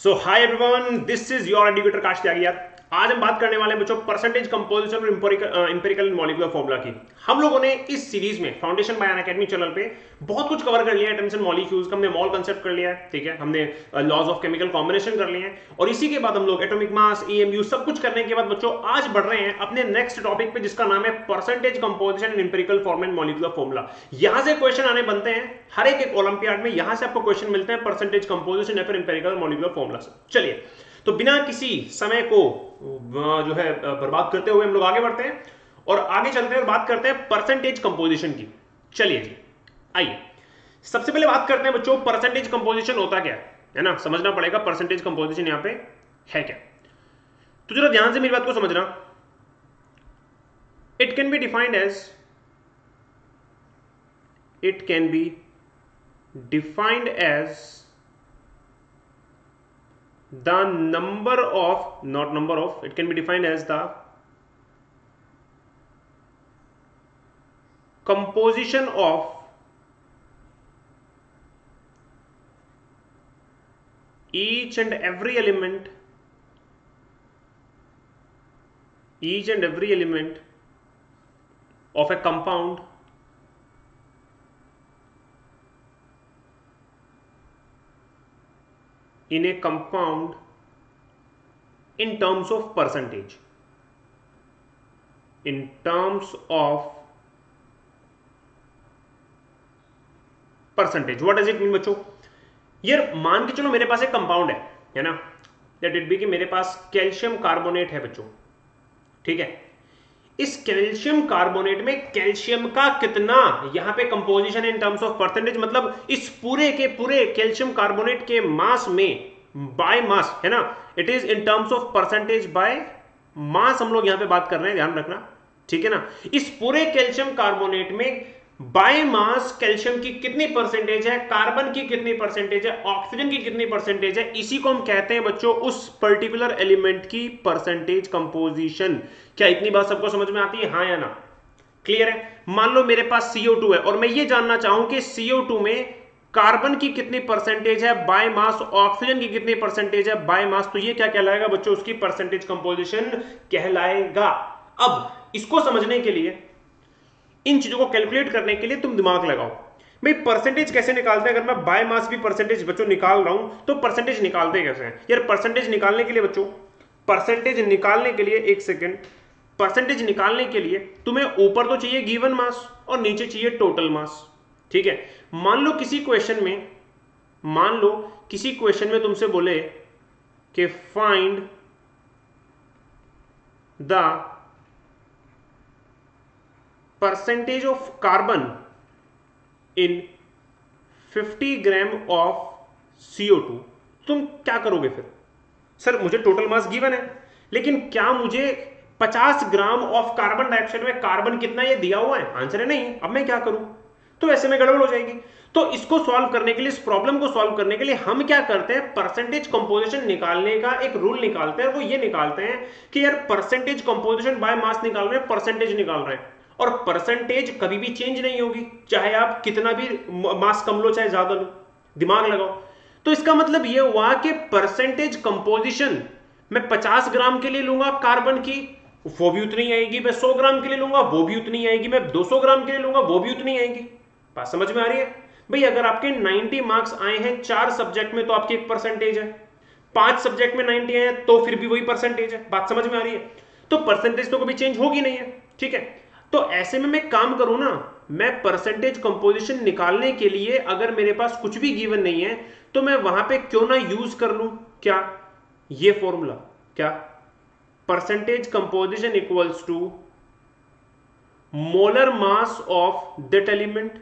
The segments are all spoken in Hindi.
So hi everyone, this is your educator काश त्यागी यार। आज हम बात करने वाले हैं बच्चों परसेंटेज कंपोजिशन और इंपेरिकल मॉलिक्यूलर फॉर्मूला की। हम लोगों ने इस सीरीज में फाउंडेशन बाय अनअकैडमी चैनल पे बहुत कुछ कवर कर लिया है। एटम्स एंड मॉलिक्यूल्स का हमने मॉल कंसेप्ट कर लिया है, ठीक है। हमने लॉज ऑफ केमिकल कॉम्बिनेशन कर लिए हैं और इसी के बाद हम लोग एटॉमिक मास, ईएमयू सब कुछ करने के बाद बच्चों आज बढ़ रहे हैं अपने नेक्स्ट टॉपिक पे, जिसका नाम है percentage composition and empirical form and molecular formula. यहां से क्वेश्चन आने बनते हैं हर एक ओलंपियाड में, यहां से आपको क्वेश्चन मिलते हैं परसेंटेज कंपोजिशन या फिर इंपेरिकल मॉलिक्यूलर फॉर्मूला से। चलिए, तो बिना किसी समय को जो है बर्बाद करते हुए हम लोग आगे बढ़ते हैं और आगे चलते हैं, बात करते हैं परसेंटेज कंपोजिशन की। चलिए जी, आइए सबसे पहले बात करते हैं बच्चों परसेंटेज कंपोजिशन होता क्या है ना। समझना पड़ेगा परसेंटेज कंपोजिशन यहां पे है क्या। तो जरा ध्यान से मेरी बात को समझना। It can be defined as the number of, not number of, it can be defined as the composition of each and every element of a compound in a compound in terms of percentage. In terms of percentage, what does it mean बच्चों? यार मान के चलो मेरे पास एक कंपाउंड है ना, लेट इट बी कि मेरे पास कैल्शियम कार्बोनेट है बच्चों, ठीक है। इस कैल्शियम कार्बोनेट में कैल्शियम का कितना यहां पे composition in terms of percentage, मतलब इस पूरे के पूरे कैल्शियम कार्बोनेट के मास में बाय मास है ना, it is in terms of percentage by mass हम लोग यहां पे बात कर रहे हैं, ध्यान रखना, ठीक है ना। इस पूरे कैल्शियम कार्बोनेट में बाय मास कैल्शियम की कितनी परसेंटेज है, कार्बन की कितनी परसेंटेज है, ऑक्सीजन की कितनी परसेंटेज है, इसी को हम कहते हैं बच्चों उस पर्टिकुलर एलिमेंट की परसेंटेज कंपोजिशन। क्या इतनी बात सबको समझ में आती है, हाँ या ना? क्लियर है। मान लो मेरे पास CO2 है और मैं ये जानना चाहूं कि CO2 में कार्बन की कितनी परसेंटेज है बाय मास, ऑक्सीजन की कितनी परसेंटेज है बाय मास, तो ये क्या कहलाएगा बच्चों, उसकी परसेंटेज कंपोजिशन कहलाएगा। अब इसको समझने के लिए, इन चीजों को कैलकुलेट करने के लिए तुम दिमाग लगाओ। भाई परसेंटेज कैसे निकालते हैं? अगर मैं बाय मास भी परसेंटेज बच्चों निकाल रहा हूं तो परसेंटेज निकालते कैसे हैं यार? परसेंटेज निकालने के लिए बच्चों, परसेंटेज निकालने के लिए एक सेकेंड, परसेंटेज निकालने के लिए तुम्हें ऊपर तो चाहिए गिवन मास और नीचे चाहिए टोटल मास, ठीक है। मान लो किसी क्वेश्चन में तुमसे बोले कि find the percentage of carbon in 50 gram of CO2, तुम क्या करोगे फिर? सर मुझे टोटल मास गिवन है, लेकिन क्या मुझे 50 ग्राम ऑफ कार्बन डाइऑक्साइड में कार्बन कितना ये दिया हुआ है? आंसर है नहीं। अब मैं क्या करूं? तो ऐसे में गड़बड़ हो जाएगी। तो इसको सॉल्व करने के लिए, इस प्रॉब्लम को सॉल्व करने के लिए हम क्या करते हैं, परसेंटेज कंपोजिशन निकालने का एक रूल निकालते हैं। वो ये निकालते हैं कि यार परसेंटेज कंपोजिशन बाय मास निकाल रहे हैं, परसेंटेज निकाल रहे हैं, और परसेंटेज कभी भी चेंज नहीं होगी, चाहे आप कितना भी मास कम लो चाहे ज्यादा लो, दिमाग लगाओ। तो इसका मतलब यह हुआ कि परसेंटेज कंपोजिशन मैं 50 ग्राम के लिए लूंगा कार्बन की, वो भी उतनी आएगी। मैं 100 ग्राम के लिए लूंगा, वो भी उतनी आएगी। मैं 200 ग्राम के लिए लूंगा, वो भी उतनी आएगी। बात समझ में आ रही है भाई? अगर आपके 90 मार्क्स आए हैं 4 सब्जेक्ट में तो आपकी एक परसेंटेज है, 5 सब्जेक्ट में 90 आए हैं तो फिर भी वही परसेंटेज है। बात समझ में आ रही है? तो परसेंटेज तो कभी चेंज होगी नहीं है, ठीक है। तो ऐसे में मैं काम करूं ना, मैं परसेंटेज कंपोजिशन निकालने के लिए अगर मेरे पास कुछ भी गिवन नहीं है तो मैं वहां पे क्यों ना यूज कर लूं क्या, ये फॉर्मूला, क्या percentage composition equals to molar mass of that element,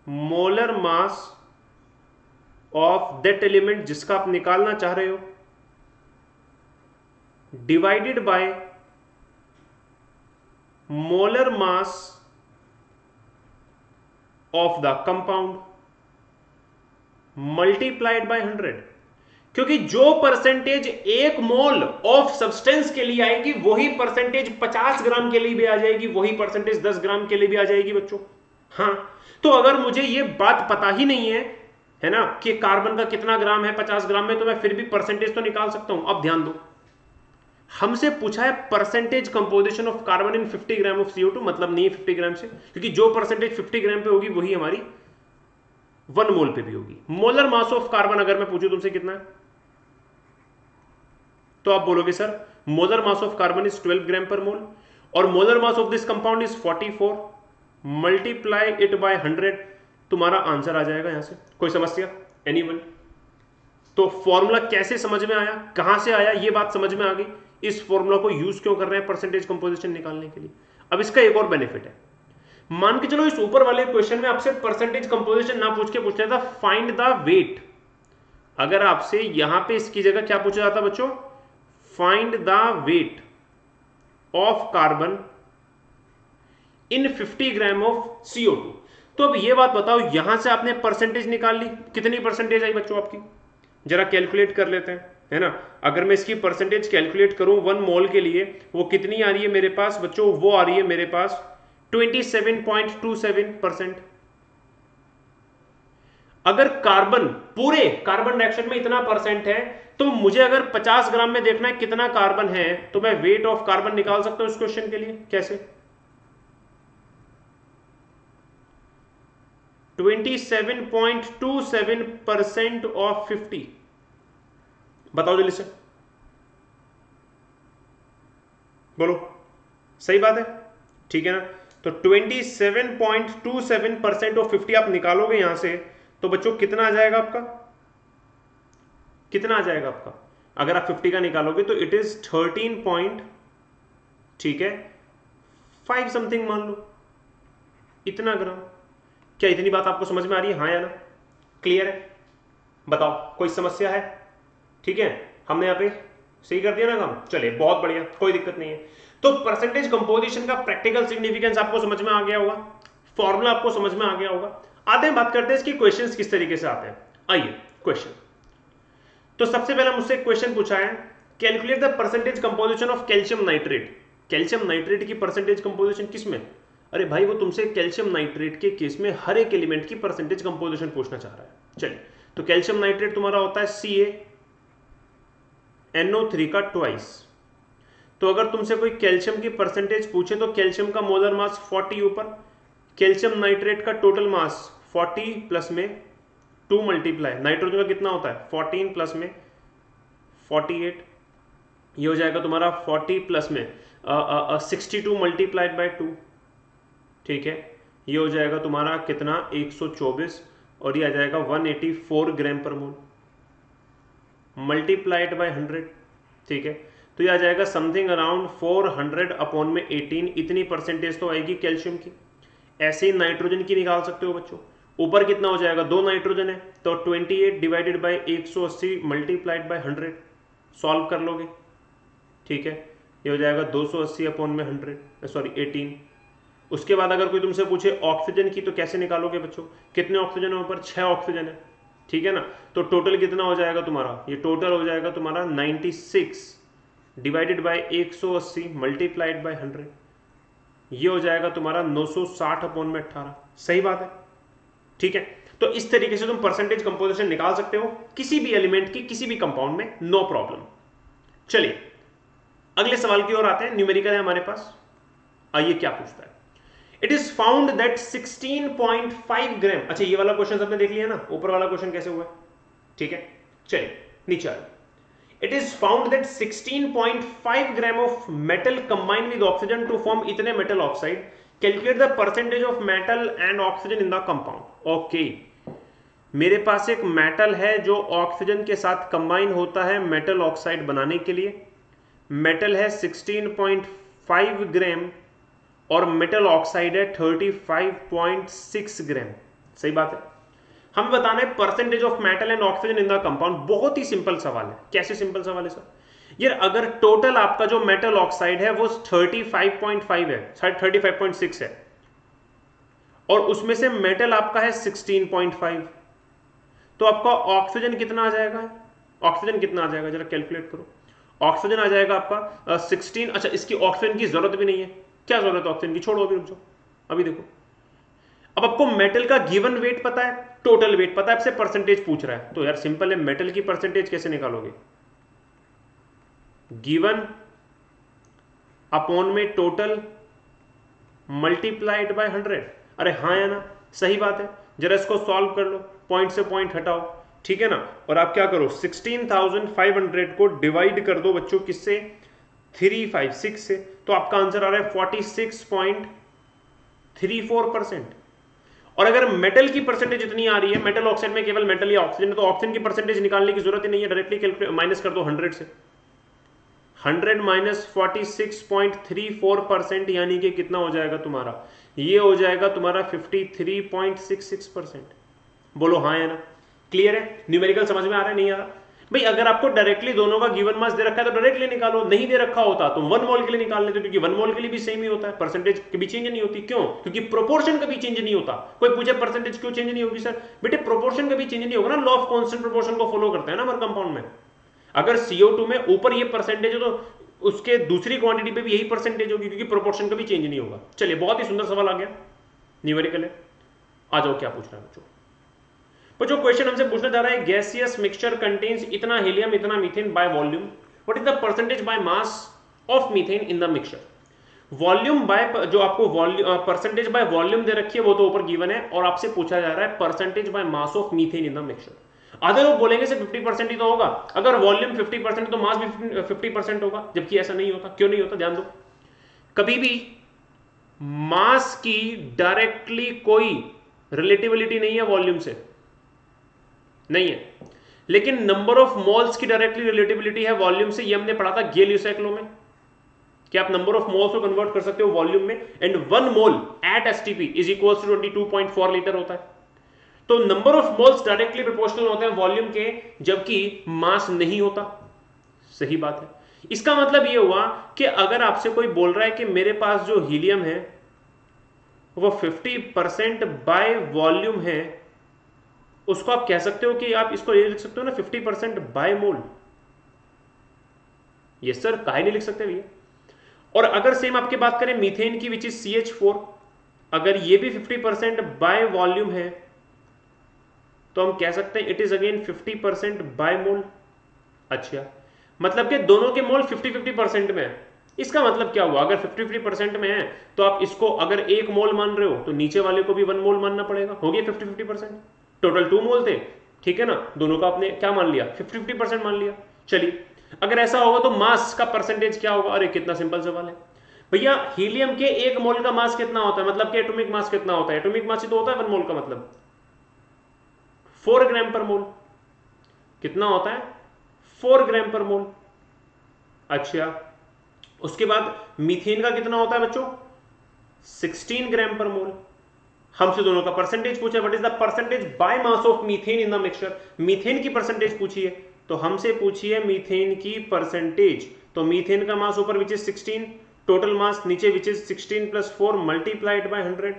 molar mass of that element जिसका आप निकालना चाह रहे हो, divided by molar mass of the compound multiplied by 100। क्योंकि जो परसेंटेज 1 मोल ऑफ सब्सटेंस के लिए आएगी वही परसेंटेज 50 ग्राम के लिए भी आ जाएगी, वही परसेंटेज 10 ग्राम के लिए भी आ जाएगी बच्चों। हाँ, तो अगर मुझे ये बात पता ही नहीं है है ना, कि कार्बन का कितना ग्राम है 50 ग्राम में, तो मैं फिर भी परसेंटेज तो निकाल सकता हूं। अब ध्यान दो, हमसे पूछा है percentage composition of carbon in 50 gram of CO2, मतलब नहीं है 50 ग्राम से, क्योंकि जो परसेंटेज 50 ग्राम पे होगी वही हमारी 1 मोल पे भी होगी। मोलर मास ऑफ कार्बन अगर मैं पूछूं तुमसे कितना है, तो आप बोलोगे sir molar mass of carbon is 12 ग्राम पर मोल, और molar mass of this compound is 44, multiply it by 100, तुम्हारा आंसर आ जाएगा यहां से। कोई समस्या? एनीवन? तो फॉर्मूला कैसे समझ में आया, कहां से आया, ये बात समझ में आ गई। इस फॉर्मूला को यूज क्यों कर रहे हैं परसेंटेज कंपोजिशन निकालने के लिए। अब इसका एक और बेनिफिट है, मान के चलो इस ऊपर वाले क्वेश्चन में आपसे परसेंटेज कंपोजिशन ना पूछ के पूछा था फाइंड द वेट, अगर आपसे यहां पे इसकी जगह क्या पूछा जाता बच्चों, find the weight of carbon in 50 gram of CO2, तो अब ये बात बताओ, यहां से आपने परसेंटेज निकाल ली, कितनी परसेंटेज आई बच्चों आपकी, जरा कैलकुलेट कर लेते हैं, है ना। अगर मैं इसकी परसेंटेज कैलकुलेट करूं 1 मोल के लिए, वो कितनी आ रही है मेरे पास बच्चों, वो आ रही है मेरे पास 27.27%। अगर कार्बन, पूरे कार्बन डाइऑक्साइड में इतना परसेंट है, तो मुझे अगर 50 ग्राम में देखना है कितना कार्बन है, तो मैं वेट ऑफ कार्बन निकाल सकता हूं इस क्वेश्चन के लिए। कैसे? 27.27% ऑफ 50, बताओ जल्दी से, बोलो, सही बात है, ठीक है ना। तो 27.27% ऑफ 50 आप निकालोगे यहां से, तो बच्चों कितना आ जाएगा आपका, कितना आ जाएगा आपका, अगर आप 50 का निकालोगे तो इट इज 13 पॉइंट, ठीक है, 5 समथिंग मान लो, इतना ग्राम। क्या इतनी बात आपको समझ में आ रही है, हाँ या ना, क्लियर है? बताओ कोई समस्या है? ठीक है, हमने यहां पे सही कर दिया ना काम, चलिए बहुत बढ़िया, कोई दिक्कत नहीं है। तो परसेंटेज कंपोजिशन का प्रैक्टिकल सिग्निफिकेंस आपको समझ में आ गया होगा, फॉर्मूला आपको समझ में आ गया होगा। आते हैं बात करते हैं इसकी क्वेश्चंस किस तरीके से आते हैं। आइए क्वेश्चन, तो सबसे पहले मुझसे क्वेश्चन पूछा है, calculate the percentage composition of calcium nitrate. Calcium nitrate की परसेंटेज कंपोजिशन किस में? अरे भाई वो तुमसे कैल्शियम नाइट्रेट के केस में हर एक एलिमेंट की परसेंटेज कंपोजिशन पूछना चाह रहा है। चलिए, तो कैल्शियम नाइट्रेट तुम्हारा होता है CaNO3 का ट्वाइस। तो अगर तुमसे कोई कैल्शियम की परसेंटेज पूछे, तो कैल्शियम का मोलर मास 40 ऊपर, कैल्शियम नाइट्रेट का टोटल मास 40 प्लस में 2 मल्टीप्लाई, नाइट्रोजन का कितना होता है 14 प्लस में 48, ये हो जाएगा तुम्हारा 40 प्लस में 62 मल्टीप्लाइड बाय 2, ठीक है, ये हो जाएगा तुम्हारा कितना 124, और ये आ जाएगा 184 ग्राम पर मोल मल्टीप्लाइड बाय 100, ठीक है, तो ये आ जाएगा समथिंग अराउंड 400 अपॉन में 18, इतनी परसेंटेज तो आएगी कैल्शियम की। ऐसे ही नाइट्रोजन की निकाल सकते हो बच्चों, ऊपर कितना हो जाएगा, 2 नाइट्रोजन है, तो 28 divided by 180 multiplied by 100, solve कर लोगे, ठीक है, ये हो जाएगा 280 अपॉन में 100, सॉरी 18। उसके बाद अगर कोई तुमसे पूछे ऑक्सीजन की, तो कैसे निकालोगे बच्चों, कितने ऑक्सीजन है ऊपर, 6 ऑक्सीजन है, ठीक है ना, तो टोटल कितना हो जाएगा तुम्हारा, ये टोटल हो जाएगा तुम्हारा 96 डिवाइडेड बाय 180 मल्टीप्लाइड बाय 100, ये हो जाएगा तुम्हारा 960 अपॉन में 18। सही बात है, ठीक है। तो इस तरीके से तुम परसेंटेज कंपोजिशन निकाल सकते हो किसी भी एलिमेंट की किसी भी कंपाउंड में, नो प्रॉब्लम। चलिए अगले सवाल की ओर आते हैं, न्यूमेरिकल है हमारे पास। आइए क्या पूछता है, इट इज फाउंड दैट 16.5 ग्राम, अच्छा ये वाला क्वेश्चन आपने देख लिया ना, ऊपर वाला क्वेश्चन कैसे हुआ, ठीक है, चलिए नीचे आइए। It is found that 16.5 gram of metal combined with oxygen to form इतने metal oxide. Calculate the percentage of metal and oxygen in the compound. Okay. मेरे पास एक मेटल है जो ऑक्सीजन के साथ कंबाइन होता है मेटल ऑक्साइड बनाने के लिए। मेटल है 16.5 ग्राम और मेटल ऑक्साइड है 35.6 ग्राम। सही बात है। हम बताने percentage of metal and oxygen in the compound. बहुत ही सिंपल सवाल है। कैसे सिंपल सवाल है सर? यार अगर टोटल आपका जो मेटल ऑक्साइड है वो 35.5 है, 35.6 है, और उसमें से मेटल आपका है 16.5, तो आपका ऑक्सीजन कितना आ जाएगा? ऑक्सीजन कितना आ जाएगा जरा कैलकुलेट करो। ऑक्सीजन आ जाएगा आपका 16। अच्छा इसकी ऑक्सीजन की जरूरत भी नहीं है। क्या जरूरत है ऑक्सीजन की? छोड़ो अभी, रुक जाओ, अभी देखो। अब आपको मेटल का गिवन वेट पता है, टोटल वेट पता है, आपसे परसेंटेज पूछ रहा है, तो यार सिंपल है, मेटल की परसेंटेज कैसे निकालोगे? गिवन अपॉन में टोटल मल्टीप्लाइड बाय 100। अरे हाँ या ना, सही बात है। जरा इसको सॉल्व कर लो, पॉइंट से पॉइंट हटाओ, ठीक है ना, और आप क्या करो 16,500 को डिवाइड कर दो बच्चों किससे, 356 से, तो आपका आंसर आ रहा है 46.34%। और अगर मेटल की परसेंटेज इतनी आ रही है, मेटल ऑक्साइड में केवल मेटल या ऑक्सीजन है, तो ऑक्सीजन की परसेंटेज निकालने की जरूरत ही नहीं है, डायरेक्टली माइनस कर दो 100 से। 100 माइनस 46.34%, यानी कि कितना हो जाएगा तुम्हारा, ये हो जाएगा तुम्हारा 53.66%। बोलो हाँ या ना, क्लियर है? न्यूमेरिकल समझ में आ रहा है, नहीं आ रहा? भाई अगर आपको डायरेक्टली दोनों का गिवन मास दे रखा है तो डायरेक्टली निकालो, नहीं दे रखा होता तो 1 मोल के लिए निकाल लेते, क्योंकि 1 मोल के लिए भी सेम ही होता है, परसेंटेज कभी चेंज नहीं होती। क्यों? क्योंकि प्रोपोर्शन कभी चेंज नहीं होता। कोई पूछे परसेंटेज क्यों चेंज नहीं होगी सर, बेटे प्रोपोर्शन कभी चेंज नहीं होगा ना, लॉ ऑफ कांस्टेंट प्रोपोर्शन को फॉलो करते हैं ना हमारे कंपाउंड में। अगर CO2 में ऊपर ये परसेंटेज है तो उसके दूसरी क्वांटिटी पे भी यही परसेंटेज होगी, क्योंकि प्रोपोर्शन कभी चेंज नहीं होगा। चलिए, बहुत ही सुंदर सवाल आ गया, न्यूमेरिकल है। आ जाओ, क्या पूछ रहा है बच्चों? जो क्वेश्चन हमसे पूछना चाह रहा है, गैसियस मिक्सचर कंटेन्स इतना हीलियम इतना methane by volume, what is the percentage by mass of methane in the mixture. Volume by, जो आपको परसेंटेज बाय वॉल्यूम दे रखी है वो तो ऊपर गिवन है, और आपसे पूछा जा रहा है percentage by mass of methane in the mixture. आधे लोग बोलेंगे से 50% ही तो होगा, अगर वॉल्यूम 50% तो मास भी 50% होगा, जबकि ऐसा नहीं होता। क्यों नहीं होता? ध्यान दो, कभी भी मास की डायरेक्टली कोई रिलेटिविलिटी नहीं है वॉल्यूम से, नहीं है, लेकिन नंबर ऑफ मोल्स की डायरेक्टली रिलेटिविलिटी है वॉल्यूम से। ये हमने पढ़ा था गेल-यूसेक लॉ में, कि आप नंबर ऑफ मोल्स को कन्वर्ट कर सकते हो वॉल्यूम में, and 1 mole at STP is equals to 22.4 litre होता है। तो number of moles directly proportional होते हैं वॉल्यूम के, जबकि मास नहीं होता। सही बात है। इसका मतलब यह हुआ कि अगर आपसे कोई बोल रहा है कि मेरे पास जो हीलियम है वो 50% बाय वॉल्यूम है, उसको आप कह सकते हो कि आप इसको ये लिख सकते हो ना 50% बाय मोल। ये सर काहे नहीं लिख सकते भैया? और अगर सेम आपकी बात करें मीथेन की, विच इज CH4, अगर ये भी 50% बाय वॉल्यूम है तो हम कह सकते हैं it is again 50% by mole. अच्छा, मतलब कि दोनों के मोल 50-50% में है। इसका मतलब क्या हुआ, अगर 50-50% में है तो आप इसको अगर 1 मोल मान रहे हो तो नीचे वाले को भी 1 मोल मानना पड़ेगा। हो गया 50-50%। टोटल 2 मोल थे, ठीक है ना, दोनों का आपने क्या मान लिया, 50-50% मान लिया। चलिए, अगर ऐसा होगा तो मास का परसेंटेज क्या होगा? अरे कितना सिंपल सवाल है भैया। हीलियम के 1 मोल का मास कितना होता है, मतलब कि एटॉमिक मास कितना होता है? एटॉमिक मास ही तो होता है 1 मोल का, मतलब 4 ग्राम पर मोल। कितना होता है? 4 ग्राम पर मोल। अच्छा, उसके बाद मीथेन का कितना होता है बच्चों? 16 ग्राम पर मोल। हमसे दोनों का परसेंटेज पूछा, what is the percentage by mass of methane in the mixture. Methane की परसेंटेज पूछी है, तो हमसे पूछी है मीथेन की परसेंटेज। तो मीथेन का मास ऊपर विच इज 16, टोटल मास नीचे विच इज 16 + 4 मल्टीप्लाइड बाय 100।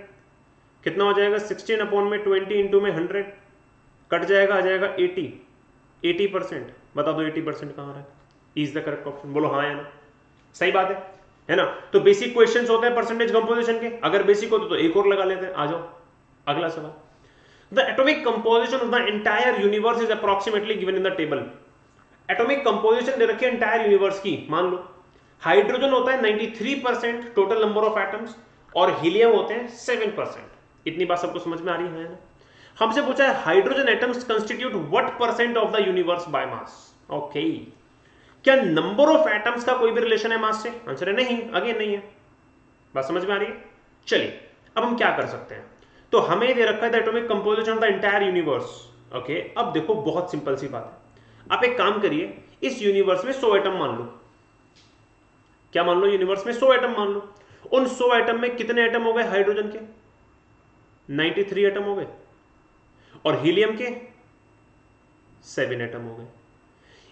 कितना हो जाएगा? 16 अपॉन में 20 इंटू में 100, कट जाएगा, आ जाएगा 80%। बता दो 80% कहां है? Is the correct option. बोलो हाँ या ना, सही बात है ना? तो बेसिक क्वेश्चंस होते हैं परसेंटेज कंपोजिशन के, अगर बेसिक होते तो एक और लगा लेते हैं। आ जाओ अगला सवाल। The atomic composition of the entire universe is approximately given in the table. Atomic composition दे रखी है एंटायर यूनिवर्स की। मान लो हाइड्रोजन होता है 93% टोटल नंबर ऑफ एटम्स, और हीलियम होते हैं 7%। इतनी बात सबको समझ में आ रही है ना? हमसे पूछा है hydrogen atoms constitute what percent of the universe by mass. Okay, क्या नंबर ऑफ एटम्स का कोई भी रिलेशन है मास से? आंसर है नहीं, अगेन नहीं है। बात समझ में आ रही है? चलिए, अब हम क्या कर सकते हैं? तो हमें दे रखा है the atomic composition of the entire universe. Okay, अब देखो बहुत सिंपल सी बात है। आप एक काम करिए, इस यूनिवर्स में 100 एटम मान लो। क्या मान लो? यूनिवर्स में 100 एटम मान लो। उन 100 एटम में कितने एटम हो गए हाइड्रोजन के? 93 एटम हो गए, और हीलियम के 7 एटम हो गए।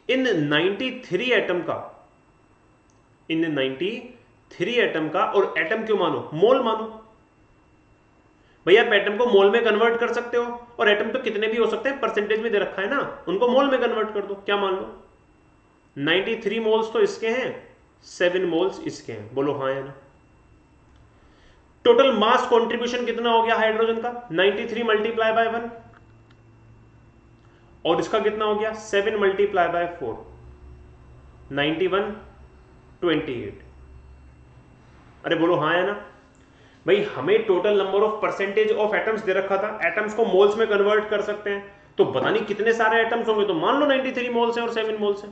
इन 93 एटम का, और एटम क्यों मानो? मोल मानो भैया। आप एटम को मोल में कन्वर्ट कर सकते हो, और एटम तो कितने भी हो सकते हैं, परसेंटेज में दे रखा है ना, उनको मोल में कन्वर्ट कर दो। क्या मान लो? 93 मोल्स तो इसके हैं, 7 मोल्स इसके हैं। बोलो हाँ या ना? टोटल मास कंट्रीब्यूशन कितना हो गया हाइड्रोजन का 93 मल्टीप्लाई बाय 1 और इसका कितना हो गया 7 मल्टीप्लाई बाय 4 91 28। अरे बोलो हाँ है ना भाई, हमें total number of percentage of atoms they रखा था, एटम्स को मोल्स में कन्वर्ट कर सकते हैं, तो पता नहीं कितने सारे एटम्स होंगे, तो मान लो 93 मोल्स है और 7 मोल्स है,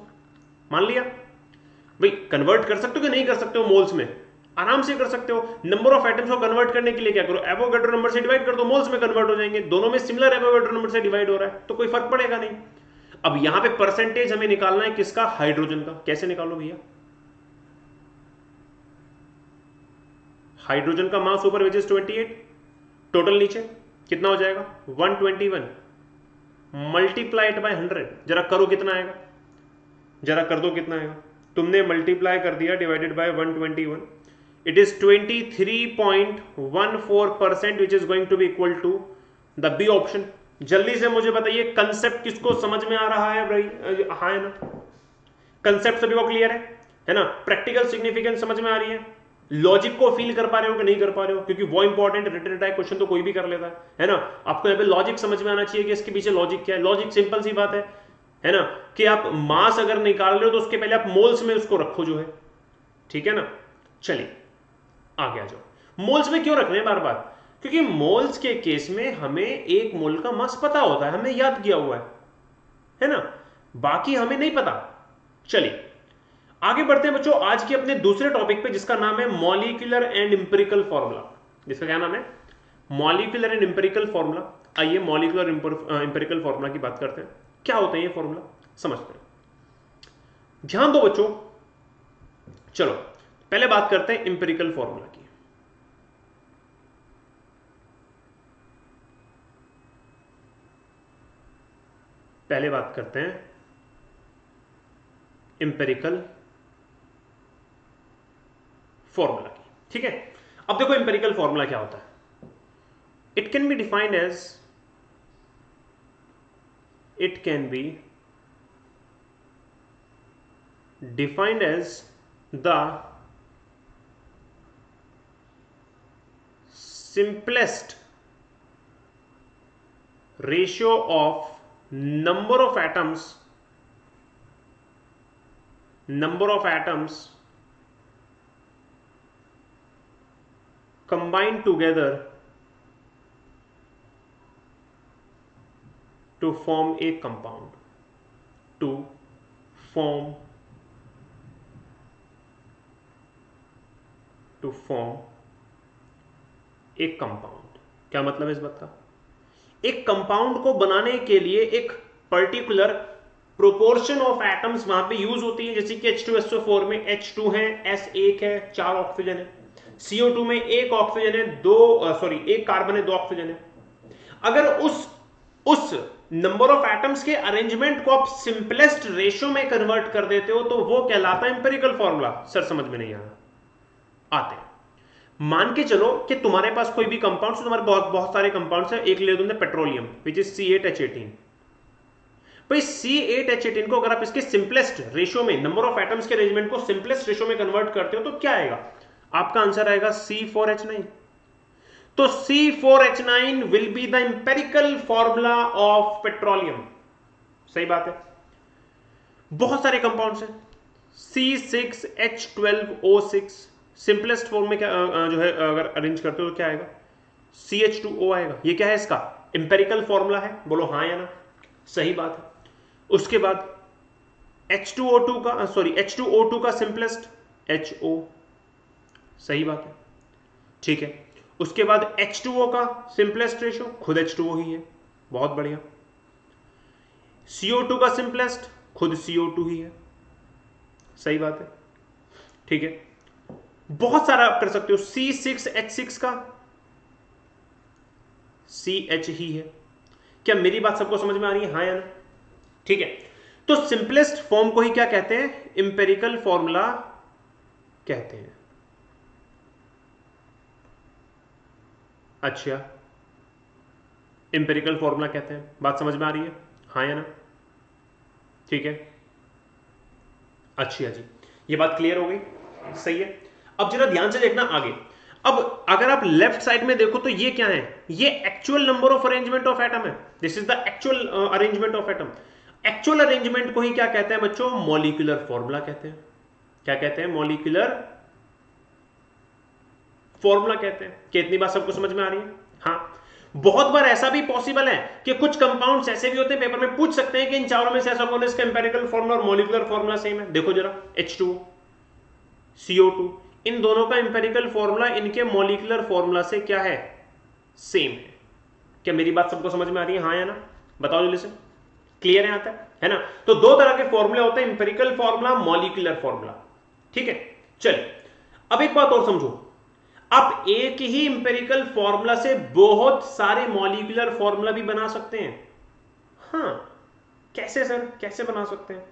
मान लिया भाई। कन्वर्ट कर सकते हो कि नहीं कर सकते हो मोल्स में, आराम से कर सकते हो। नंबर ऑफ एटम्स को कन्वर्ट करने के लिए क्या करो, एवोगाड्रो नंबर से डिवाइड कर दो, मोल्स में कन्वर्ट हो जाएंगे, दोनों में सिमिलर एवोगाड्रो नंबर से डिवाइड हो रहा है, तो कोई फर्क पड़ेगा नहीं। अब यहां पे परसेंटेज हमें निकालना है किसका, हाइड्रोजन का। कैसे निकालो भैया, हाइड्रोजन का मास ऊपर विच इज 28, टोटल नीचे कितना हो जाएगा 121 मल्टीप्लाइड बाय 100। जरा करो कितना आएगा, जरा कर दो कितना आएगा। तुमने मल्टीप्लाई कर दिया divided by 121, it is 23.14% which is going to be equal to the B option. जल्दी से मुझे बताइए कंसेप्ट किसको समझ में आ रहा है भाई, हाँ है ना, कंसेप्ट सभी को क्लियर है ना, प्रैक्टिकल सिग्निफिकेंस समझ में आ रही है, लॉजिक को फील कर पा रहे हो कि नहीं कर पा रहे हो, क्योंकि वो इंपॉर्टेंट रिटन टाइप क्वेश्चन तो कोई भी कर लेता है ना। आपको यहाँ पे लॉजिक समझ में आना चाहिए कि इसके पीछे लॉजिक क्या है। लॉजिक सिंपल सी बात है ना, कि आप मास अगर निकाल रहे हो तो उसके पहले आप मोल्स में उसको रखो जो है, ठीक है ना। चलिए आगे आ जाओ। मोल्स में क्यों रख रहे हैं बार बार, क्योंकि मोल्स के केस में हमें एक मोल का मास पता होता है, हमने याद किया हुआ है ना, बाकी हमें नहीं पता। चलिए आगे बढ़ते हैं बच्चों आज के अपने दूसरे टॉपिक पे, जिसका नाम है मॉलिक्यूलर एंड इंपेरिकल फॉर्मूला। जिसका क्या नाम है, मॉलिक्यूलर एंड इंपेरिकल फॉर्मूला। आइए मॉलिक्यूलर इंपेरिकल फॉर्मूला की बात करते हैं, क्या होता है ये फॉर्मूला समझते हैं। ध्यान दो बच्चों, चलो पहले बात करते हैं इंपेरिकल फॉर्मूला की। पहले बात करते हैं इंपेरिकल फॉर्मूला की, ठीक है। अब देखो इंपेरिकल फॉर्मूला क्या होता है, it can be defined as, it can be defined as the simplest ratio of number of atoms combined together to form a compound, to form एक कंपाउंड। क्या मतलब है इस बात का, एक कंपाउंड को बनाने के लिए एक पर्टिकुलर प्रोपोर्शन ऑफ एटम्स वहां पे यूज होती है, जैसे कि H2SO4 में H2 है, S1 है, 4 ऑक्सीजन है, CO2 में 1 ऑक्सीजन है, 1 कार्बन है, 2 ऑक्सीजन है। अगर उस नंबर ऑफ एटम्स के अरेंजमेंट को आप सिंपलेस्ट रेशियो में कन्वर्ट कर देते हो तो वो कहलाता है इंपेरिकल फॉर्मूला। सर समझ में नहीं आते हैं। मान के चलो कि तुम्हारे पास कोई भी कंपाउंड, तुम्हारे बहुत सारे कंपाउंड्स है, एक ले दो पेट्रोलियम विच इज C8H18। भाई C8H18 को अगर आप इसके सिंपलेस्ट रेशियो में, नंबर ऑफ एटम्स के अरेंजमेंट को सिंपलेस्ट रेशियो में कन्वर्ट करते हो तो क्या आएगा, आपका आंसर आएगा C4H9। तो C4H9 will be the empirical formula of petroleum. सही बात है। बहुत सारे कंपाउंड्स हैं, C6H12O6 सिंपलेस्ट फॉर्म में क्या जो है अगर अरेंज करते हो तो क्या आएगा, CH2O आएगा। ये क्या है, इसका इंपेरिकल फॉर्मूला है, बोलो हाँ या ना। सही बात है। उसके बाद H2O2 का सिंपलेस्ट HO, सही बात है, ठीक है। उसके बाद H2O का सिंपलेस्ट रेशियो खुद H2O ही है, बहुत बढ़िया। CO2 का सिंपलेस्ट खुद CO2 ही है, सही बात है, ठीक है। बहुत सारा आप कर सकते हो, C6H6 का CH ही है। क्या मेरी बात सबको समझ में आ रही है, हाँ या ना, ठीक है। तो सिंपलेस्ट फॉर्म को ही क्या कहते हैं, इंपेरिकल फॉर्मूला कहते हैं। अच्छा, इंपेरिकल फॉर्मूला कहते हैं, बात समझ में आ रही है, हाँ या ना, ठीक है। अच्छा जी, ये बात क्लियर हो गई, सही है। अब जरा ध्यान से देखना आगे। अब अगर आप लेफ्ट साइड में देखो तो ये क्या है, ये actual number of arrangement of atom है, this is the actual arrangement of atom. Actual arrangement को ही क्या कहते हैं बच्चों, मॉलिक्यूलर फॉर्मूला कहते हैं। क्या कहते हैं, मॉलिक्यूलर फॉर्मूला कहते हैं। कि इतनी बात सबको समझ में आ रही है? हाँ, बहुत बार ऐसा भी पॉसिबल है कि कुछ कंपाउंड्स ऐसे भी होते हैं, पेपर में पूछ सकते हैं कि इन चारों में से ऐसा कौन है इसका एम्पिरिकल फॉर्मूला और मॉलिक्यूलर फॉर्मूला सेम है। देखो जरा, H2O, CO2, इन दोनों का एम्पिरिकल फॉर्मूला इनके मॉलिक्यूलर फॉर्मूला से क्या है, सेम है। क्या मेरी बात सबको समझ में आ रही है, हाँ या ना? बताओ जल्दी से, क्लियर है यहाँ तक, है ना? तो दो तरह के फॉर्मूले होते हैं, एम्पिरिकल फॉर्मूला, मॉलिक्यूलर फॉर्मूला। ठीक है, चलिए अब एक बात और समझो, आप एक ही इंपेरिकल फॉर्मूला से बहुत सारे मॉलिक्यूलर फॉर्मूला भी बना सकते हैं। हाँ, कैसे सर, कैसे बना सकते हैं?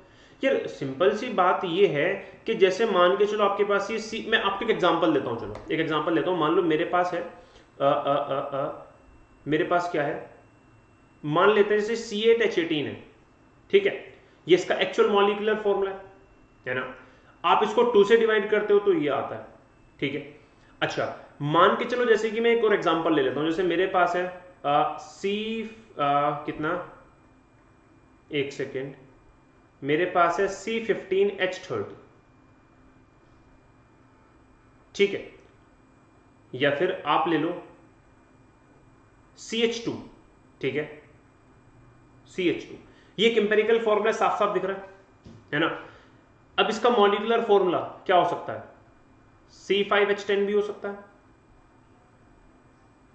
यार सिंपल सी बात ये है कि जैसे मान के चलो आपके पास ये मैं आपको एक एग्जांपल देता हूं, चलो एक एग्जांपल लेता हूं। मान लो मेरे पास है मेरे पास क्या है, मान लेते हैं जैसे C8H18 है, ठीक है, ये इसका एक्चुअल मॉलिक्यूलर फॉर्मूला है ना? आप इसको 2 से डिवाइड करते हो तो ये आता है, ठीक है। अच्छा, मान के चलो जैसे कि मैं एक और एग्जांपल ले लेता हूं, जैसे मेरे पास है कितना, एक सेकेंड, मेरे पास है C15H30, ठीक है, या फिर आप ले लो CH2, ठीक है, CH2, ये एक एम्पिरिकल फॉर्मूला साफ साफ दिख रहा है ना? अब इसका मॉलिक्यूलर फॉर्मूला क्या हो सकता है, C5H10 भी हो सकता है,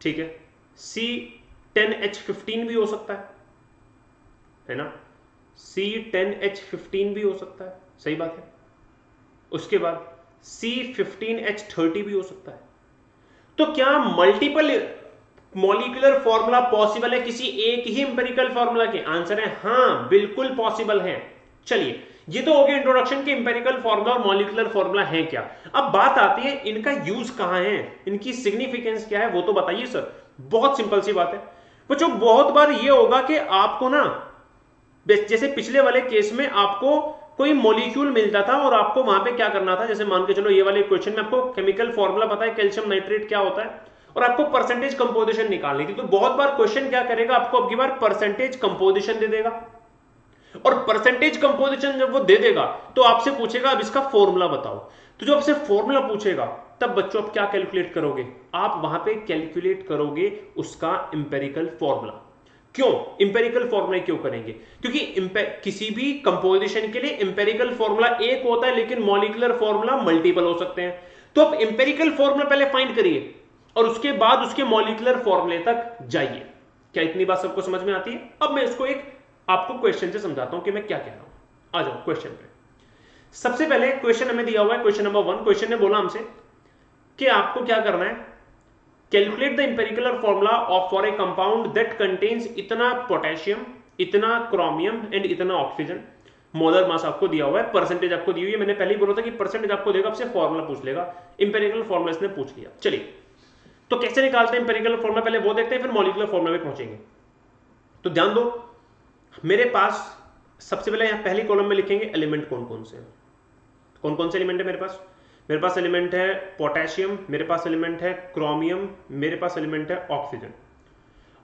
ठीक है, C10H15 भी हो सकता है ना? C10H15 भी हो सकता है, सही बात है। उसके बाद C15H30 भी हो सकता है। तो क्या मल्टीपल मॉलिक्यूलर फॉर्मूला पॉसिबल है किसी एक ही एम्पिरिकल फॉर्मूला के? आंसर है हाँ, बिल्कुल पॉसिबल है। चलिए, ये तो हो गया इंट्रोडक्शन के एम्पिरिकल फॉर्मूला और मॉलिक्यूलर फॉर्मूला है क्या। अब बात आती है इनका यूज कहां है, इनकी सिग्निफिकेंस क्या है, वो तो बताइए सर। बहुत सिंपल सी बात है बच्चों, बहुत बार ये होगा कि आपको ना, जैसे पिछले वाले केस में आपको कोई मॉलिक्यूल मिलता था और आपको वहां पे क्या करना था, जैसे मान के चलो ये वाले क्वेश्चन में आपको केमिकल फॉर्मूला पता है कैल्शियम नाइट्रेट क्या होता है, और आपको परसेंटेज कंपोजिशन निकालनी थी। तो बहुत बार क्वेश्चन क्या करेगा, आपको अब की बार परसेंटेज कंपोजिशन दे देगा, और परसेंटेज कंपोजिशन जब वो दे देगा तो आपसे पूछेगा अब इसका फॉर्मूला बताओ। तो जो आपसे फॉर्मूला पूछेगा तब बच्चों आप क्या कैलकुलेट करोगे, आप वहां पे कैलकुलेट करोगे उसका इंपेरिकल फॉर्मूला। क्यों इंपेरिकल फॉर्मूला क्यों करेंगे? क्योंकि किसी भी कंपोजिशन के लिए इंपेरिकल फॉर्मूला एक होता है, लेकिन मॉलिक्यूलर फॉर्मूला मल्टीपल हो सकते हैं। तो आप इंपेरिकल फॉर्मूला पहले फाइंड करिए और उसके बाद उसके मॉलिक्यूलर फॉर्मूले तक जाइए। क्या इतनी बात सबको समझ में आती है? अब मैं इसको एक आपको क्वेश्चन से समझाता हूं कि मैं क्या कह रहा हूं। आ जाओ क्वेश्चन पे। सबसे पहले क्वेश्चन हमें दिया हुआ है, क्वेश्चन नंबर 1। क्वेश्चन ने बोला हमसे कि आपको क्या करना है, calculate the empirical formula of for a compound that contains इतना पोटेशियम, इतना क्रोमियम एंड इतना ऑक्सीजन। मोलर मास आपको दिया हुआ है, परसेंटेज आपको दी हुई है। मैंने पहले ही बोला था कि परसेंटेज आपको देगा, आपसे फॉर्मूला पूछ लेगा। इंपेरिकल फॉर्मूला इसने पूछ लिया। चलिए, तो कैसे निकालते हैं इंपेरिकल फॉर्मूला, पहले वो देखते हैं, फिर मॉलिक्यूलर फॉर्मूला पे पहुंचेंगे। तो ध्यान दो, मेरे पास सबसे पहले यहां पहली कॉलम में लिखेंगे एलिमेंट कौन कौन से हैं। कौन कौन से एलिमेंट है मेरे पास? मेरे पास एलिमेंट है पोटेशियम, मेरे पास एलिमेंट है क्रोमियम, मेरे पास एलिमेंट है ऑक्सीजन।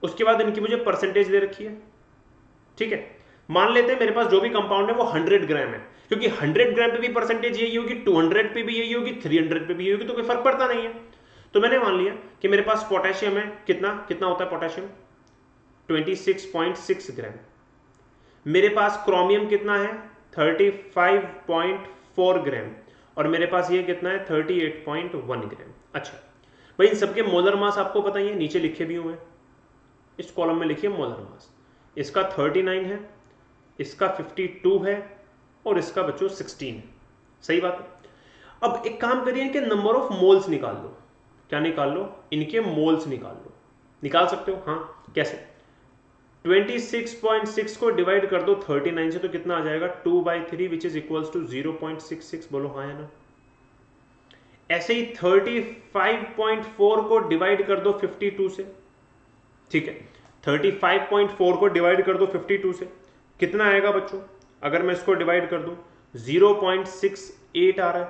उसके बाद इनकी मुझे परसेंटेज दे रखी है, ठीक है। मान लेते हैं मेरे पास जो भी कंपाउंड है वो 100 ग्राम है, क्योंकि 100 ग्राम पे भी परसेंटेज यही होगी, 200 पे भी यही होगी, 300 पे भी यही होगी, तो कोई फर्क पड़ता नहीं है। तो मैंने मान लिया कि मेरे पास पोटेशियम है, कितना कितना होता है पोटेशियम, 26.6 ग्राम। मेरे पास क्रोमियम कितना है, 35.4 ग्राम, और मेरे पास ये कितना है, 38.1 ग्राम। अच्छा भाई, इन सबके मोलर मास आपको पता ही है, नीचे लिखे भी हुए हैं, इस कॉलम में लिखिए मोलर मास। इसका 39 है, इसका 52 है, और इसका बच्चों 16 है। सही बात है। अब एक काम करिए, इनके नंबर ऑफ मोल्स निकाल लो। क्या निकाल लो? इनके मोल्स निकाल लो। निकाल सकते हो? हाँ, कैसे? 26.6 को डिवाइड कर दो 39 से, तो कितना आ जाएगा, 2/3 विच इज इक्वल्स टू 0.66। बोलो हाँ या ना? ऐसे ही 35.4 को डिवाइड कर दो 52 से, ठीक है, 35.4 को डिवाइड कर दो 52 से, कितना आएगा बच्चों? अगर मैं इसको डिवाइड कर दूं 0.68 आ रहा है।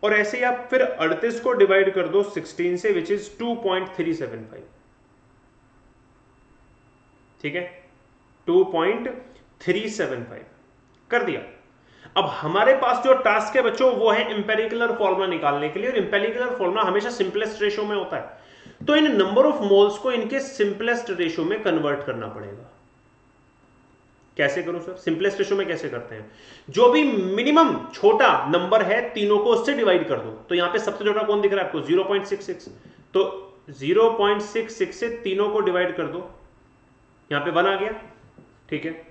और ऐसे ही आप फिर 38 को डिवाइड कर दो 16 से, विच इज 2.375। ठीक है, 2.375 कर दिया। अब हमारे पास जो टास्क है बच्चों वो है इंपेरिकुलर फॉर्मूला निकालने के लिए, और इंपेरिकुलर फॉर्मूला हमेशा सिंपलेस्ट रेशियो में होता है। तो इन नंबर ऑफ मोल्स को इनके सिंपलेस्ट रेशियो में कन्वर्ट करना पड़ेगा। कैसे करूं सर? सिंपलेस्ट रेशियो में कैसे करते हैं? जो भी मिनिमम छोटा नंबर है तीनों को उससे डिवाइड कर दो। तो यहां पे सबसे छोटा कौन दिख रहा है आपको? 0.66। तो 0.66 से तीनों को डिवाइड कर दो, यहां पे 1 आ गया। ठीक है,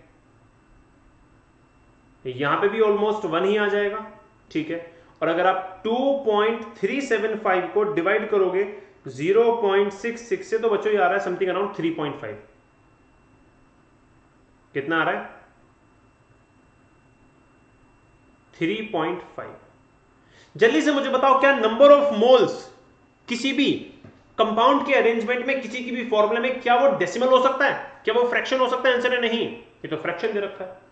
यहां पे भी ऑलमोस्ट 1 ही आ जाएगा। ठीक है, और अगर आप 2.375 को डिवाइड करोगे 0.66 से तो बच्चों ये आ रहा है समथिंग अराउंड 3.5। कितना आ रहा है? 3.5। जल्दी से मुझे बताओ, क्या नंबर ऑफ मोल्स किसी भी कंपाउंड के अरेंजमेंट में, किसी की भी फॉर्मूले में, क्या वो डेसिमल हो सकता है? क्या वो फ्रैक्शन हो सकता है? आंसर है नहीं, ये तो फ्रैक्शन दे रखा है।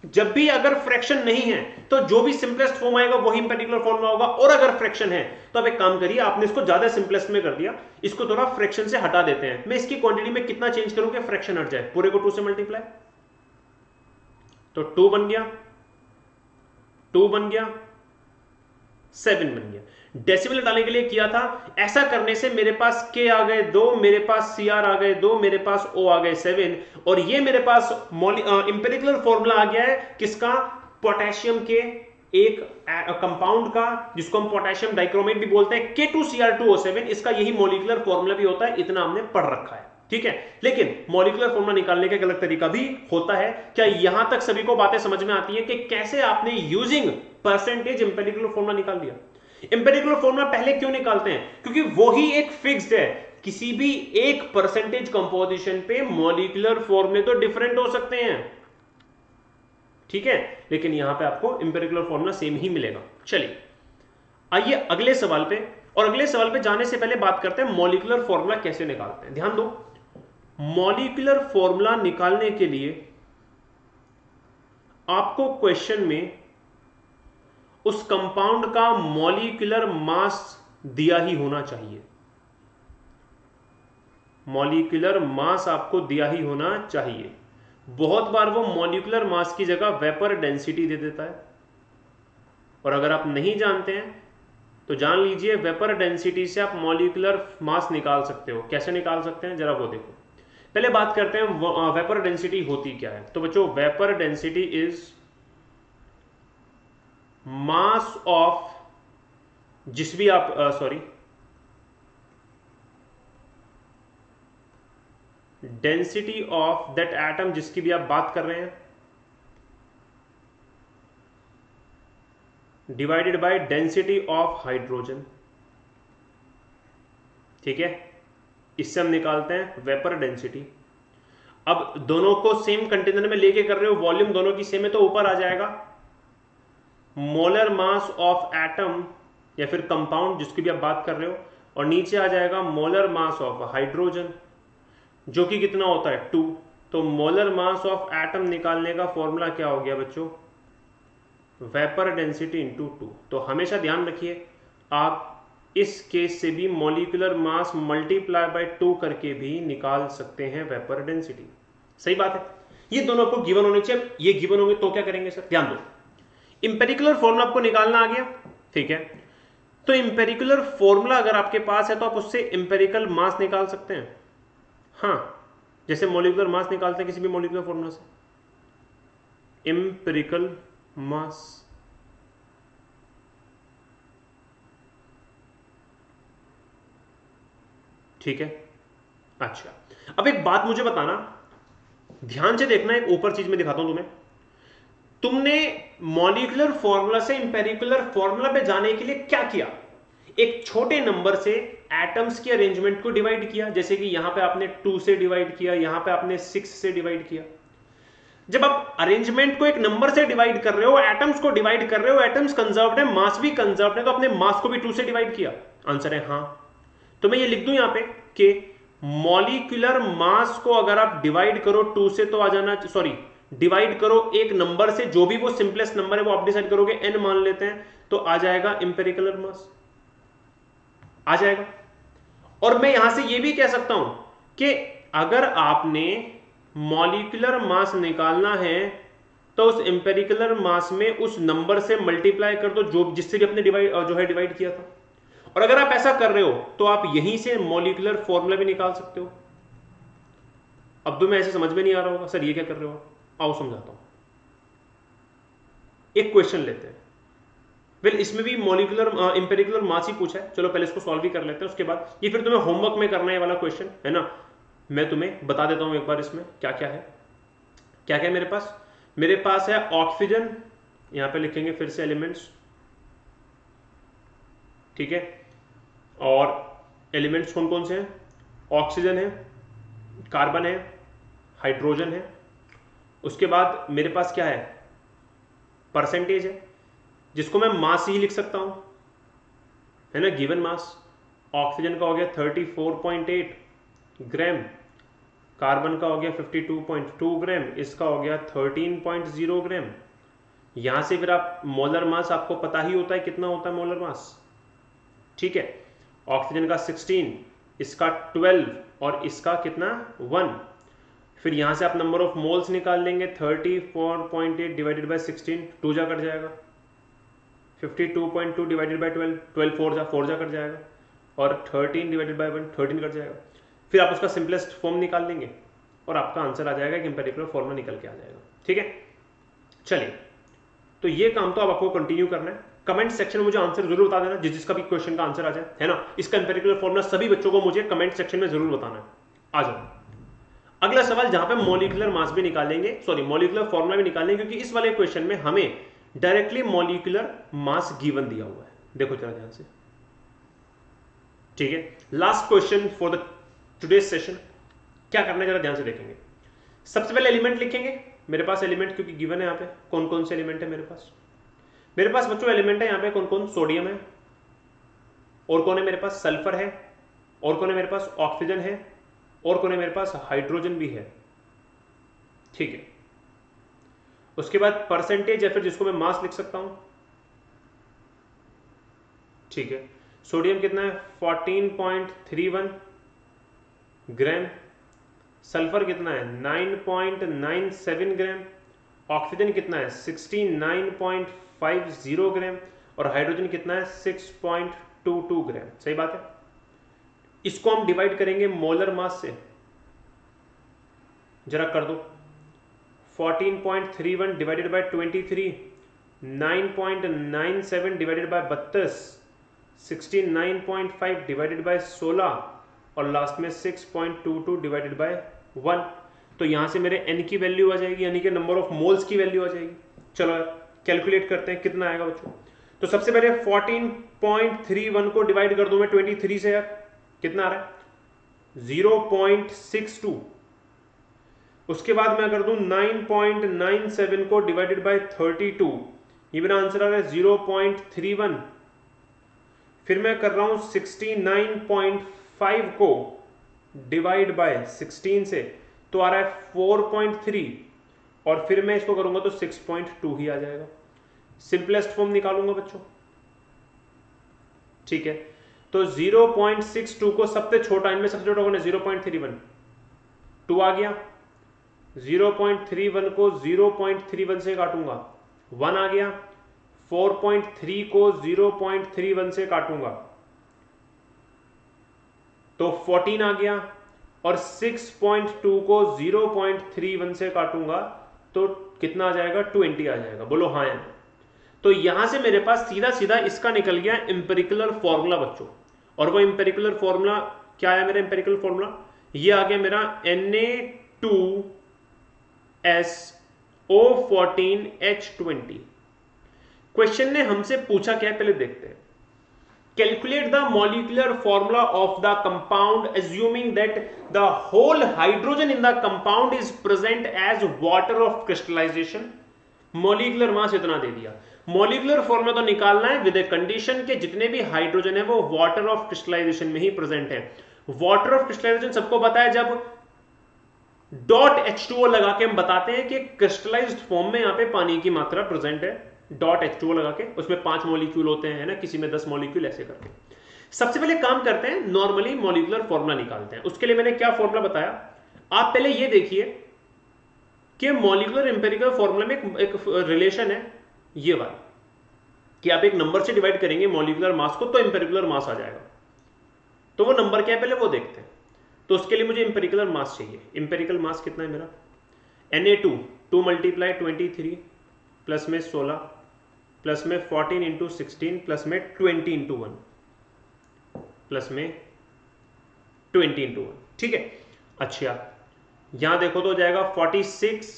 जब भी अगर फ्रैक्शन नहीं है तो जो भी सिंपलेस्ट फॉर्म आएगा वही इंपेरिकुलर फॉर्मूला होगा, और अगर फ्रैक्शन है तो अब एक काम करिए, आपने इसको ज्यादा सिंपलेस्ट में कर दिया, इसको थोड़ा फ्रैक्शन से हटा देते हैं। मैं इसकी क्वांटिटी में कितना चेंज करूं कि फ्रैक्शन हट जाए? पूरे को 2 से मल्टीप्लाई, तो 2 बन गया, 2 बन गया, 7 बन गया। डेसिमल हटाने के लिए किया था। ऐसा करने से मेरे पास के आ गए 2, मेरे पास सीआर आ गए 2, मेरे पास ओ आ गए 7, और ये मेरे पास इंपेरिकुलर फॉर्मूला आ गया है किसका? पोटेशियम के एक कंपाउंड का, जिसको हम पोटेशियम डाइक्रोमेट भी बोलते हैं, K2Cr2O7। इसका यही मॉलिक्यूलर फॉर्मूला भी होता है, इतना हमने पढ़ रखा है। ठीक है, लेकिन मॉलिक्यूलर फॉर्मूला निकालने का एक अलग तरीका भी होता है। क्या यहां तक सभी को बातें समझ में आती है कि कैसे आपने यूजिंग परसेंटेज इंपेरिकुलर फॉर्मूला निकाल दिया? इंपेरिकुलर फॉर्मूला पहले क्यों निकालते हैं? क्योंकि वो ही एक फिक्स्ड है। किसी भी एक परसेंटेज कंपोजिशन पे मॉलिक्यूलर फॉर्मूले तो डिफरेंट हो सकते हैं, ठीक है, लेकिन यहां पे आपको इंपेरिकुलर फॉर्मूला सेम ही मिलेगा। चलिए आइए अगले सवाल पे, और अगले सवाल पे जाने से पहले बात करते हैं मॉलिक्यूलर फॉर्मूला कैसे निकालते हैं। ध्यान दो, मॉलिक्यूलर फॉर्मूला निकालने के लिए आपको क्वेश्चन में उस कंपाउंड का मॉलिक्यूलर मास दिया ही होना चाहिए। मॉलिक्यूलर मास आपको दिया ही होना चाहिए। बहुत बार वो मॉलिक्यूलर मास की जगह वेपर डेंसिटी दे देता है, और अगर आप नहीं जानते हैं तो जान लीजिए वेपर डेंसिटी से आप मॉलिक्यूलर मास निकाल सकते हो। कैसे निकाल सकते हैं जरा वो देखो। पहले बात करते हैं वेपर डेंसिटी होती क्या है। तो बच्चों, vapour density is mass of, जिस भी आप डेंसिटी ऑफ दैट एटम जिसकी भी आप बात कर रहे हैं, divided by density of hydrogen. ठीक है, इससे हम निकालते हैं वेपर डेंसिटी। अब दोनों को सेम कंटेनर में लेके कर रहे हो, वॉल्यूम दोनों की सेम है, तो ऊपर आ जाएगा मोलर मास ऑफ एटम या फिर कंपाउंड जिसकी भी आप बात कर रहे हो, और नीचे आ जाएगा मोलर मास ऑफ हाइड्रोजन, जो कि कितना होता है 2। तो मोलर मास ऑफ एटम निकालने का फॉर्मूला क्या हो गया बच्चों? Vapour density into 2। तो हमेशा ध्यान रखिए, आप इस केस से भी मॉलिक्यूलर मास मल्टीप्लाई बाय 2 करके भी निकाल सकते हैं वेपर डेंसिटी। सही बात है, ये दोनों को गिवन होने चाहिए। ये गिवन होंगे तो क्या करेंगे सर? ध्यान दो, इंपेरिकुलर फॉर्मूला आपको निकालना आ गया, ठीक है। तो इंपेरिकुलर फॉर्मूला अगर आपके पास है तो आप उससे इंपेरिकल मास निकाल सकते हैं। हाँ, जैसे मॉलिक्यूलर मास निकालते हैं किसी भी मॉलिक्यूलर फॉर्मूला से, इंपेरिकल मास। ठीक है, अच्छा अब एक बात मुझे बताना, ध्यान से देखना, एक ऊपर चीज में दिखाता हूं तुम्हें। तुमने मॉलिक्यूलर फॉर्मूला से इंपेरिकुलर फॉर्मूला पे जाने के लिए क्या किया? एक छोटे नंबर से एटम्स के अरेंजमेंट को डिवाइड किया, जैसे कि यहां पे आपने 2 से डिवाइड किया, यहां पे आपने 6 से डिवाइड किया। जब आप अरेंजमेंट को एक नंबर से डिवाइड कर रहे हो, एटम्स को डिवाइड कर रहे हो, एटम्स कंजर्व्ड है, मास भी कंजर्व्ड है, तो अपने मास को भी 2 से डिवाइड किया। आंसर है हाँ। तो मैं ये लिख दूं यहां पे कि मॉलिक्यूलर मास को अगर आप डिवाइड करो 2 से तो आ जाना, सॉरी डिवाइड करो एक नंबर से, जो भी वो सिंपलेस्ट नंबर है वो आप डिसाइड करोगे, n मान लेते हैं, तो आ जाएगा इंपेरिकल मास आ जाएगा। और मैं यहां से ये भी कह सकता हूं कि अगर आपने मॉलिक्यूलर मास निकालना है तो उस इंपेरिकल मास में उस नंबर से मल्टीप्लाई कर दो जो जिससे भी आपने डिवाइड किया था। और अगर आप ऐसा कर रहे हो तो आप यहीं से मॉलिक्यूलर फॉर्मूला भी निकाल सकते हो। अब तो मैं ऐसे समझ में नहीं आ रहा होगा सर ये क्या कर रहे हो, आओ समझाता हूं। एक क्वेश्चन लेते हैं, वेल इसमें भी मॉलिक्यूलर इंपेरिकल मास ही पूछा है, चलो पहले इसको सॉल्व भी कर लेते हैं, उसके बाद ये फिर तुम्हें होमवर्क में करना है वाला क्वेश्चन है ना। मैं तुम्हें बता देता हूं एक बार इसमें क्या क्या है। क्या क्या है मेरे पास है ऑक्सीजन, यहां पे लिखेंगे फिर से एलिमेंट्स, ठीक है। और एलिमेंट्स कौन कौन से हैं, ऑक्सीजन है, कार्बन है, हाइड्रोजन है। उसके बाद मेरे पास क्या है, परसेंटेज है जिसको मैं मास ही लिख सकता हूं, है ना, गिवन मास। ऑक्सीजन का हो गया 34.8 ग्राम, कार्बन का हो गया 52.2 ग्राम, इसका हो गया 13.0 ग्राम। यहां से फिर आप मोलर मास आपको पता ही होता है कितना होता है मोलर मास, ठीक है। ऑक्सीजन का 16, इसका 12 और इसका कितना 1। फिर यहां से आप नंबर ऑफ मोल्स निकाल लेंगे, 34.8 डिवाइडेड बाय 16, 2 जा कट जाएगा, 52.2 डिवाइडेड बाय 12, 12 4 जा कट जाएगा, और 13 डिवाइडेड बाय 1, 13 कट जाएगा। फिर आप उसका सिंपलेस्ट फॉर्म निकाल लेंगे और आपका आंसर आ जाएगा, एक इंपेरिकल फॉर्मूला निकल के आ जाएगा, ठीक है। चलिए, तो ये काम तो अब आपको कंटिन्यू करना है। कमेंट सेक्शन में मुझे आंसर जरूर बता देना जिसका भी क्वेश्चन का आंसर आ जाए, है ना। इसका इंपेरिकल फॉर्मूला सभी बच्चों को मुझे कमेंट सेक्शन में जरूर बताना है। आ जाओ अगला सवाल, जहां पे मॉलिक्यूलर मास भी निकालेंगे, सॉरी मॉलिक्यूलर फॉर्मूला भी निकालेंगे, क्योंकि इस वाले क्वेश्चन में हमें डायरेक्टली मॉलिक्यूलर मास गिवन दिया हुआ है। देखो जरा ध्यान से, ठीक है। Last question for the today's session, क्या करना है जरा ध्यान से देखेंगे। सबसे पहले एलिमेंट लिखेंगे, मेरे पास एलिमेंट क्योंकि गिवन है यहाँ पे, कौन कौन से एलिमेंट है मेरे पास बच्चों एलिमेंट है यहाँ पे कौन कौन, सोडियम है, और कौन है मेरे पास, सल्फर है, और कौन है मेरे पास, ऑक्सीजन है, और कौन है मेरे पास, हाइड्रोजन भी है, ठीक है। उसके बाद परसेंटेज या फिर जिसको मैं मास लिख सकता हूं, ठीक है। सोडियम कितना है 14.31 ग्राम, सल्फर कितना है 9.97 ग्राम, ऑक्सीजन कितना है 69.50 ग्राम, और हाइड्रोजन कितना है 6.22 ग्राम। सही बात है। इसको हम डिवाइड करेंगे मोलर मास से, जरा कर दो, 14.31 divided by 23, 9.97 divided by 32, 69.5 divided by 16, और लास्ट में 6.22 डिवाइडेड बाय 1। तो यहां से मेरे n की वैल्यू आ जाएगी, यानी कि नंबर ऑफ मोल्स की वैल्यू आ जाएगी। चलो कैलकुलेट करते हैं कितना आएगा बच्चों। तो सबसे पहले 14.31 को डिवाइड कर दूं मैं 23 से, यार कितना आ रहा है 0.62। उसके बाद मैं कर दूं 9.97 को डिवाइडेड बाय 32, ये मेरा आंसर आ रहा है 0.31। फिर मैं कर रहा हूं 69.5 को डिवाइड बाय 16 से, तो आ रहा है 4.3, और फिर मैं इसको करूंगा तो 6.2 ही आ जाएगा। सिंपलेस्ट फॉर्म निकालूंगा बच्चों, ठीक है। तो 0.62 को सबसे छोटा, इनमें सबसे छोटा कौन है 0.31, 2 आ गया। 0.31 को 0.31 से काटूंगा, 1 आ गया। 4.3 को 0.31 से काटूंगा तो 14 आ गया, और 6.2 को 0.31 से काटूंगा तो कितना आ जाएगा 20 आ जाएगा। बोलो हाँ या नहीं। तो यहां से मेरे पास सीधा सीधा इसका निकल गया इंपेरिकल फॉर्मूला बच्चों। और वो इंपेरिकल फॉर्मूला क्या है मेरा इंपेरिकल फॉर्मूला, ये आ गया मेरा Na2SO14H20। क्वेश्चन ने हमसे पूछा क्या है पहले देखते हैं। Calculate the molecular formula of the compound assuming that the whole hydrogen in the compound is present as water of crystallization. Molecular mass इतना दे दिया, मॉलिक्यूलर फॉर्मूला तो निकालना है विद ए कंडीशन के जितने भी हाइड्रोजन है वो वाटर ऑफ क्रिस्टलाइजेशन में ही प्रेजेंट है। वाटर ऑफ क्रिस्टलाइजेशन सबको पता है, जब .H2O लगा के हम बताते हैं कि क्रिस्टलाइज्ड फॉर्म में यहां पे पानी की मात्रा प्रेजेंट है। .H2O लगा के उसमें 5 मॉलिक्यूल होते हैं ना, किसी में 10 मॉलिक्यूल, ऐसे करके। सबसे पहले काम करते हैं, नॉर्मली मॉलिक्यूलर फॉर्मूला निकालते हैं। उसके लिए मैंने क्या फॉर्मूला बताया, आप पहले ये देखिए कि मॉलिक्यूलर एम्पिरिकल फॉर्मूला में एक रिलेशन है ये वाला, कि आप एक नंबर से डिवाइड करेंगे मॉलिक्यूलर मास को तो एम्पिरिकुलर मास आ जाएगा। तो वो नंबर क्या है पहले वो देखते हैं। तो उसके लिए मुझे एम्पिरिकल मास चाहिए। एम्पिरिकल मास कितना है मेरा, Na2 2 × 23 प्लस में 16 प्लस में 14 × 16 प्लस में 20 × 1 प्लस में 20 × 1, ठीक है। अच्छा यहां देखो तो हो जाएगा 46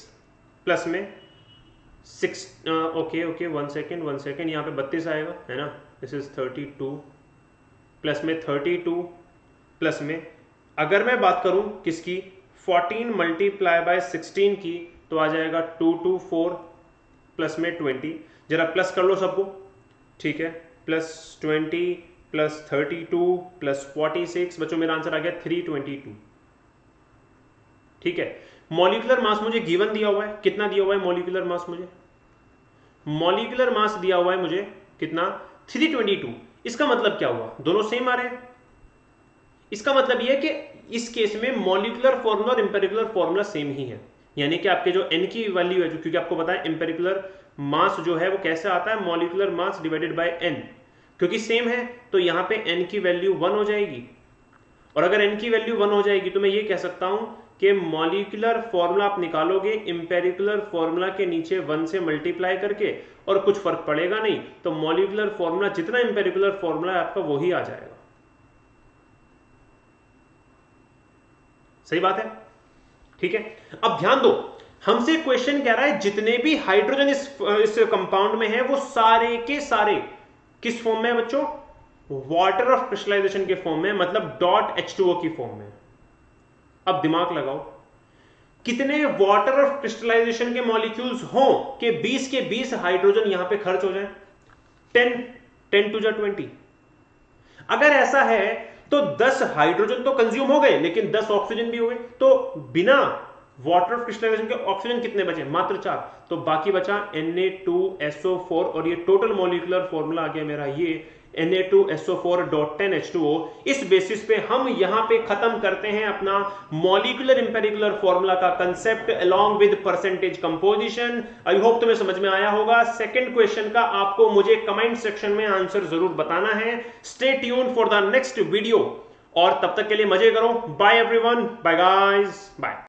प्लस में 6 ओके 1 सेकेंड यहां पे 32 आएगा, है ना। दिस इज 32 प्लस में 32 प्लस में, अगर मैं बात करूं किसकी, 14 × 16 की, तो आ जाएगा 224 प्लस में 20। जरा प्लस कर लो सबको, ठीक है। प्लस 20 प्लस 32 प्लस 46, बच्चों मेरा आंसर आ गया 322, ठीक है। मॉलिक्यूलर मास मुझे गिवन दिया हुआ है, कितना दिया हुआ है मॉलिक्यूलर मास मुझे, मॉलिक्यूलर मास दिया हुआ है मुझे कितना, 322। इसका मतलब क्या हुआ, दोनों सेम आ रहे हैं। इसका मतलब यह है कि इस केस में मॉलिक्यूलर फॉर्मूला और एम्पिरिकुलर फॉर्मूला सेम ही है, यानी कि आपके जो n की वैल्यू है, जो क्योंकि आपको पता है एम्पिरिकुलर मास जो है वो कैसे आता है, molecular mass divided by n, क्योंकि सेम है तो यहां पे n की वैल्यू 1 हो जाएगी। और अगर n की वैल्यू 1 हो जाएगी तो मैं ये कह सकता हूं कि मॉलिक्यूलर फॉर्मूला आप निकालोगे एम्पिरिकुलर फॉर्मूला के नीचे 1 से मल्टीप्लाई करके, और कुछ फर्क पड़ेगा नहीं, तो मॉलिक्यूलर फॉर्मूला जितना एम्पिरिकुलर फॉर्मूला है आपका वही आ जाएगा। सही बात है, ठीक है। अब ध्यान दो, हमसे क्वेश्चन कह रहा है जितने भी हाइड्रोजन इस कंपाउंड में है वो सारे के सारे किस फॉर्म में है बच्चों, वाटर ऑफ क्रिस्टलाइजेशन के फॉर्म में, मतलब .H2O की फॉर्म में। अब दिमाग लगाओ, कितने वाटर ऑफ क्रिस्टलाइजेशन के मॉलिक्यूल्स हों कि 20 के 20 हाइड्रोजन यहां पे खर्च हो जाए, 10 टू 20। अगर ऐसा है तो 10 हाइड्रोजन तो कंज्यूम हो गए, लेकिन 10 ऑक्सीजन भी हो गए, तो बिना वाटर ऑफ क्रिस्टलाइजेशन के ऑक्सीजन कितने बचे, मात्र 4, तो बाकी बचा Na2SO4, और ये टोटल मॉलिक्यूलर फॉर्मूला आ गया मेरा ये Na2SO4.10H2O। इस बेसिस पे हम यहां पे खत्म करते हैं अपना मॉलिक्यूलर एम्पिरिकुलर फॉर्मूला का concept along with percentage composition. I hope तुम्हें समझ में आया होगा। सेकंड क्वेश्चन का आपको मुझे कमेंट सेक्शन में आंसर जरूर बताना है। Stay tuned for the next video, और तब तक के लिए मजे करो। Bye everyone, bye guys, bye.